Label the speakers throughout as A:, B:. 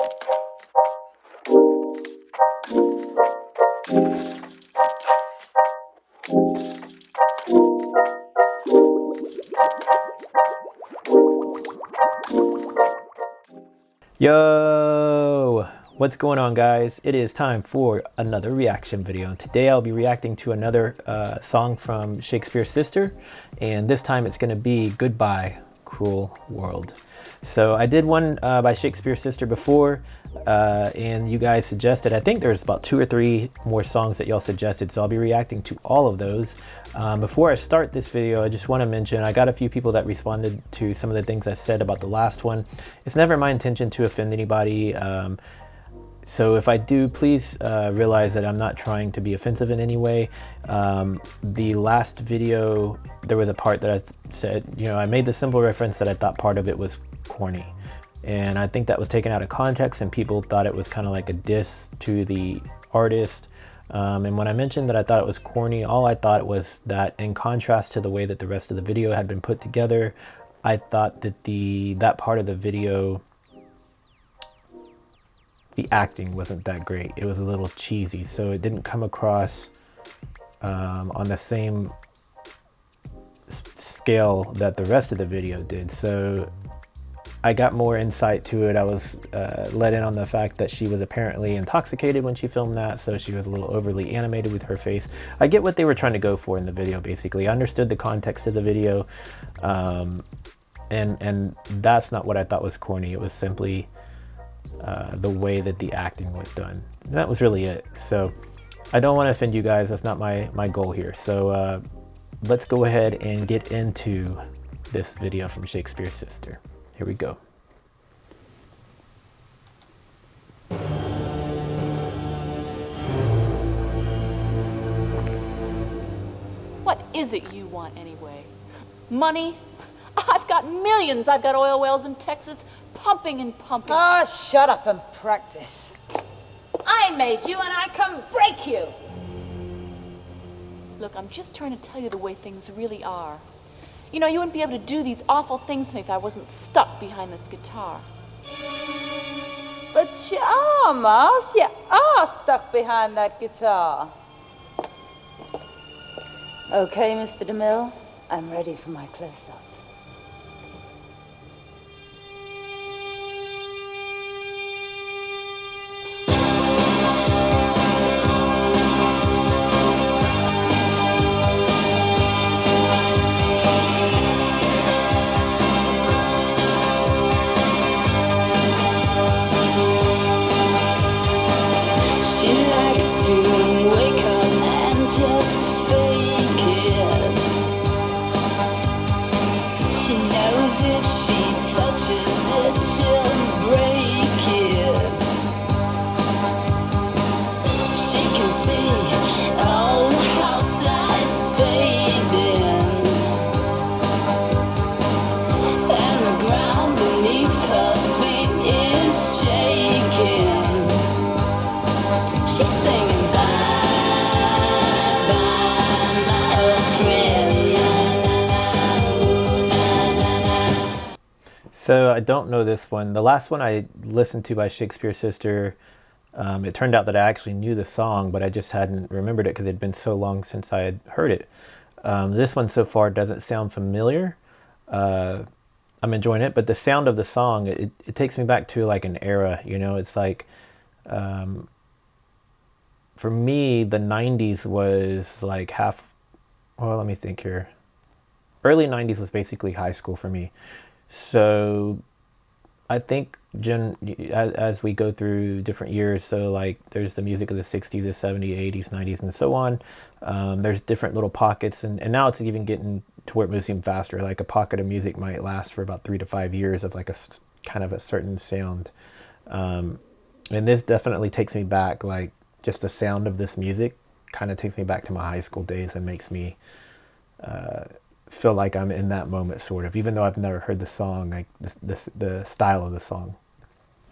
A: Yo, what's going on, guys? It is time for another reaction video. Today I'll be reacting to another song from Shakespears' sister, and this time it's going to be Goodbye Cruel World. So I did one by Shakespears' sister before, and you guys suggested, I think there's about 2 or 3 more songs that y'all suggested, so I'll be reacting to all of those. Before I start this video, I just want to mention I got a few people that responded to some of the things I said about the last one. It's never my intention to offend anybody, so if I do, please realize that I'm not trying to be offensive in any way. The last video, there was a part that I said, you know, I made the simple reference that I thought part of it was corny. And I think that was taken out of context and people thought it was kind of like a diss to the artist. And when I mentioned that I thought it was corny, all I thought was that in contrast to the way that the rest of the video had been put together, I thought that that part of the video, the acting wasn't that great. It was a little cheesy, so it didn't come across on the same scale that the rest of the video did. So I got more insight to it. I was let in on the fact that she was apparently intoxicated when she filmed that, so she was a little overly animated with her face. I get what they were trying to go for in the video, basically. I understood the context of the video, and that's not what I thought was corny. It was simply the way that the acting was done. That was really it. So I don't want to offend you guys. That's not my goal here. So let's go ahead and get into this video from Shakespears' sister. Here we go.
B: What is it you want anyway? Money? I've got millions. I've got oil wells in Texas pumping and pumping.
C: Oh, shut up and practice. I made you and I can break you.
B: Look, I'm just trying to tell you the way things really are. You know, you wouldn't be able to do these awful things to me if I wasn't stuck behind this guitar.
C: But you are, Mars. You are stuck behind that guitar. Okay, Mr. DeMille, I'm ready for my close-up.
A: So I don't know this one. The last one I listened to by Shakespears' sister, it turned out that I actually knew the song, but I just hadn't remembered it because it had been so long since I had heard it. This one so far doesn't sound familiar. I'm enjoying it, but the sound of the song, it takes me back to like an era, you know. It's like, for me, the 90s was like well, let me think here. Early 90s was basically high school for me. So I think as we go through different years, so like there's the music of the 60s, the 70s, 80s, 90s, and so on. There's different little pockets, and now it's even getting to where it moves even faster. Like a pocket of music might last for about 3 to 5 years of like a kind of a certain sound. And this definitely takes me back, like just the sound of this music kind of takes me back to my high school days and makes me feel like I'm in that moment, sort of, even though I've never heard the song, like the style of the song.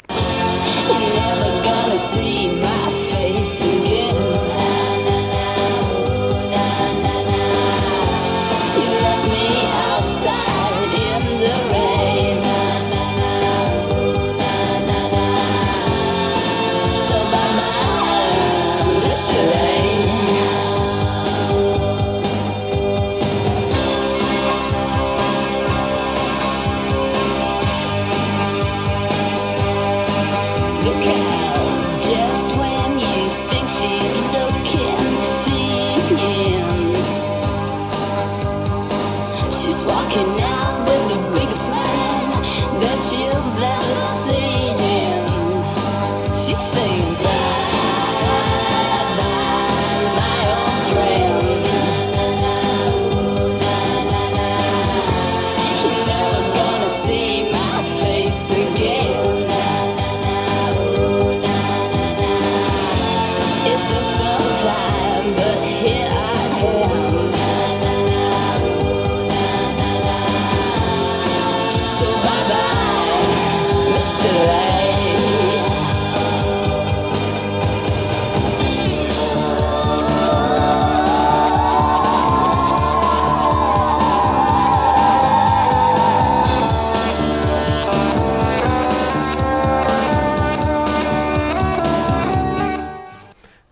D: You're never gonna see my face again. You left me outside in the rain.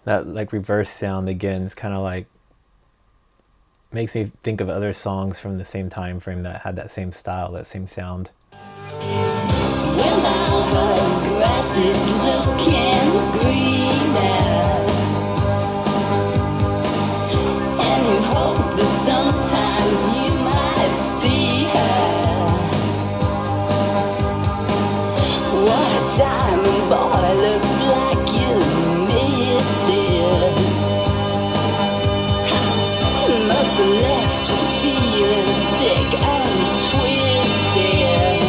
A: That like reverse sound again is kind of like makes me think of other songs from the same time frame that had that same style, that same sound.
D: Well, now her grass is looking greener, and you hope that sometimes you might see her. What a diamond boy, looks like you missed it. Must have left you feeling sick and twisted.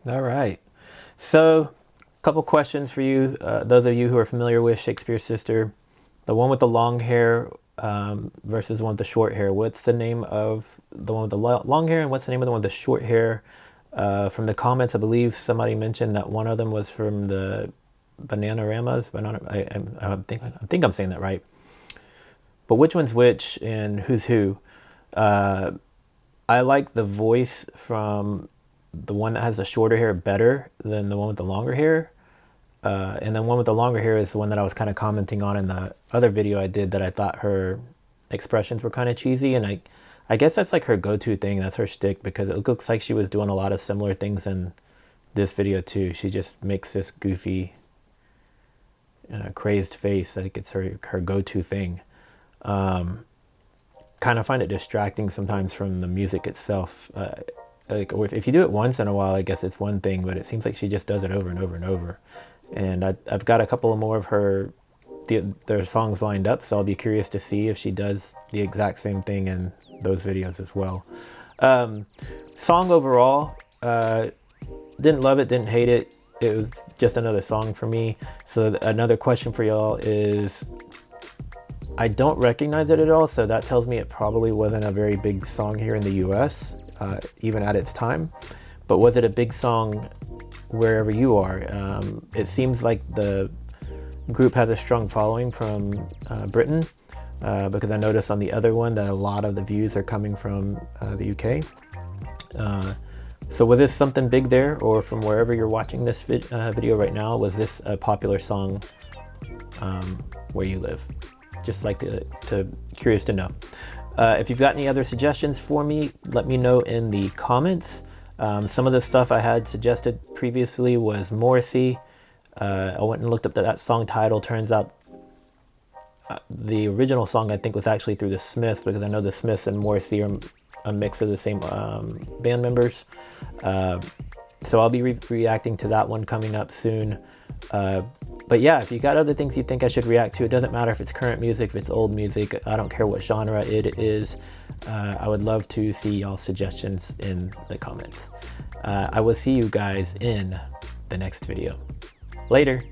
A: All right. So, a couple questions for you. Those of you who are familiar with Shakespears' sister, the one with the long hair versus the one with the short hair. What's the name of the one with the long hair, and what's the name of the one with the short hair? From the comments, I believe somebody mentioned that one of them was from the Bananaramas. I think I'm saying that right. But which one's which, and who's who? I like the voice from the one that has the shorter hair better than the one with the longer hair. And then one with the longer hair is the one that I was kind of commenting on in the other video I did, that I thought her expressions were kind of cheesy. And I guess that's like her go-to thing. That's her shtick, because it looks like she was doing a lot of similar things in this video too. She just makes this goofy, crazed face. Like it's her go-to thing. Kind of find it distracting sometimes from the music itself. Like if you do it once in a while, I guess it's one thing, but it seems like she just does it over and over and over. And I've got a couple of more of their songs lined up, so I'll be curious to see if she does the exact same thing in those videos as well. Song overall, didn't love it, didn't hate it. It was just another song for me. So another question for y'all is, I don't recognize it at all, so that tells me it probably wasn't a very big song here in the US, even at its time. But was it a big song wherever you are? It seems like the group has a strong following from Britain, because I noticed on the other one that a lot of the views are coming from the UK. So was this something big there, or from wherever you're watching this video right now, was this a popular song where you live? Just like to curious to know. If you've got any other suggestions for me, let me know in the comments. Some of the stuff I had suggested previously was Morrissey. I went and looked up that song title. Turns out the original song I think was actually through the Smiths, because I know the Smiths and Morrissey are a mix of the same band members. So I'll be reacting to that one coming up soon. But yeah, if you got other things you think I should react to, it doesn't matter if it's current music, if it's old music, I don't care what genre it is. I would love to see y'all's suggestions in the comments. I will see you guys in the next video. Later.